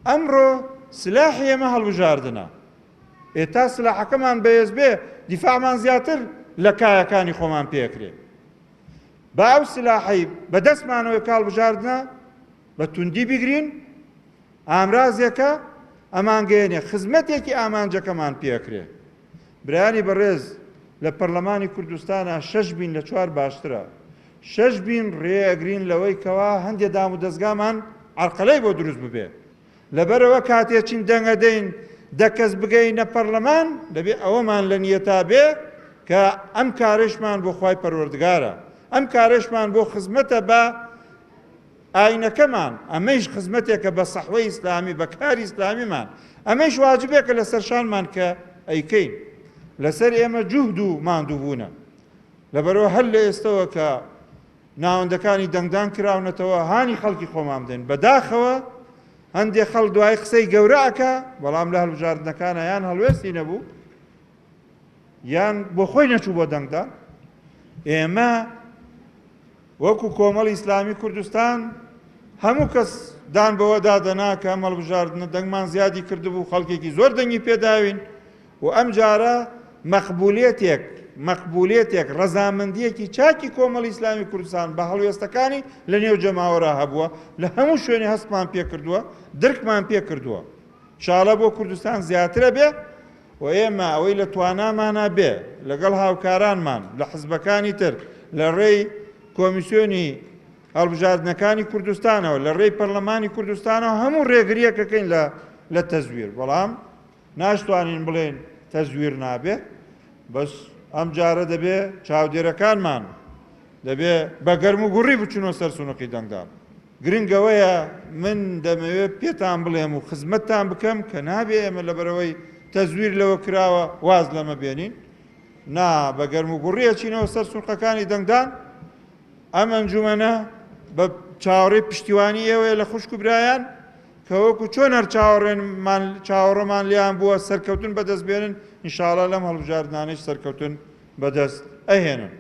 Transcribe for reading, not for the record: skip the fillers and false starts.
ئەمڕۆ سلاحی ئێمە هەڵبژاردنە. ئێتا سلاحەکەمان بەهێز بێ دیفاعمان زیاتر لە کایەکانی خۆمان پێکرێ. با ئەو سلاحەی بەدەستمانەوەی کاڵبژاردنە بە توندی بگرین، ئامرازێکە ئەمان گەێنێ خزمەتێکی ئامانجەکەمان پێکرێ. برایانی بەڕێز لە پەرلەمانی کوردستانە 6 بین لە 4 باشترە. 6 بین ڕێئەگرین لەوەی کەوا هەندێک دام و دەستگامان عەرقەلەی بۆ دروست ببێ. لەبەرەوە کاتێکین دەنگەدەین دەکەس بگەینە پەرلەمان دەبێ ئەوەمان لە نیەتا بێ کە ئەم کارێشمان بۆ خوای پەروەردگارە، ئەم کارێشمان بۆ خزمەتە بە ئاینەکەمان، ئەمەیش خزمەتێکە بە سەحوەی ئیسلامی بە کاری ئیسلامیمان، ئەمەیش واجبێکە لەسەر شانمان کە ئەیکەین. لەسەر ئێمە جوهد و ماندوو بوونە. لەبەرەوە هەر لە ئێستەوە کە ناوەندەکانی دەنگدان کراونەتەوە هانی خەڵکی خۆمان بدەین. بەداخەوە هەندێک خەڵک دوای قسەی گەورەکە بەڵام لە هەڵبژاردنەکانە یان هەڵوێستی نەبوو یان بۆ خۆی نەچوو بۆ دەنگدان. ئێمە وەکو کۆمەڵی ئیسلامی کوردستان هەموو کەس دان بەوە دادەنا کە ئەم هەڵبژاردنە دەنگمان زیادی کردبوو، خەڵکێکی زۆر دەنگی پێداوین و ئەم جارە مەقبولێتێک ڕەزامەندیەکی چاکی کۆمەڵی ئیسلامی کوردستان بە هەڵوێستەکانی لە نێو جەماوەرە هەبووە، لە هەموو شوێنی هەستمان پێ کردووە، درکمان پێ کردووە. ئینشاڵڵا بۆ کوردستان زیاترە بێ و ئێمە ئەوەی لە توانامانە بێ لەگەڵ هاوکارانمان لە حزبەکانی تر لە ڕێی کۆمیسیۆنی هەڵبژاردنەکانی کوردستانەوە لە ڕێی پەرلەمانی کوردستانەوە هەموو ڕێگریەکەکەین لە تەزویر. بەڵام ناشتوانین بڵێن تەزویر نابێ، بەس ئەم جارە دەبێ چاودێرەکانمان دەبێ بە گەرم و گوڕی بچونەوە سەر سونوقی دەنگدان. گرنگەوەیە من دەمەوێت پێتان بڵێم و خزمەتتان بکەم کە نابێ ئێمە لەبەرەوەی تەزویر لەوە کراوە واز لەمە بێنین، نا بە گەرم و گوڕیە چینەوە سەر سونقەکانی دەنگدان. ئەم ئەنجومەنە بە چاوەڕێی پشتیوانی ئێوەیە لە خوشک و برایان کە وەکو چۆن هەر چاوەڕێمان لیان بووە سەرکەوتن بەدەست بێنن، ئینشاڵڵا لەم هەڵبژاردنانەی سەرکەوتن بەدەست ئەهێنن.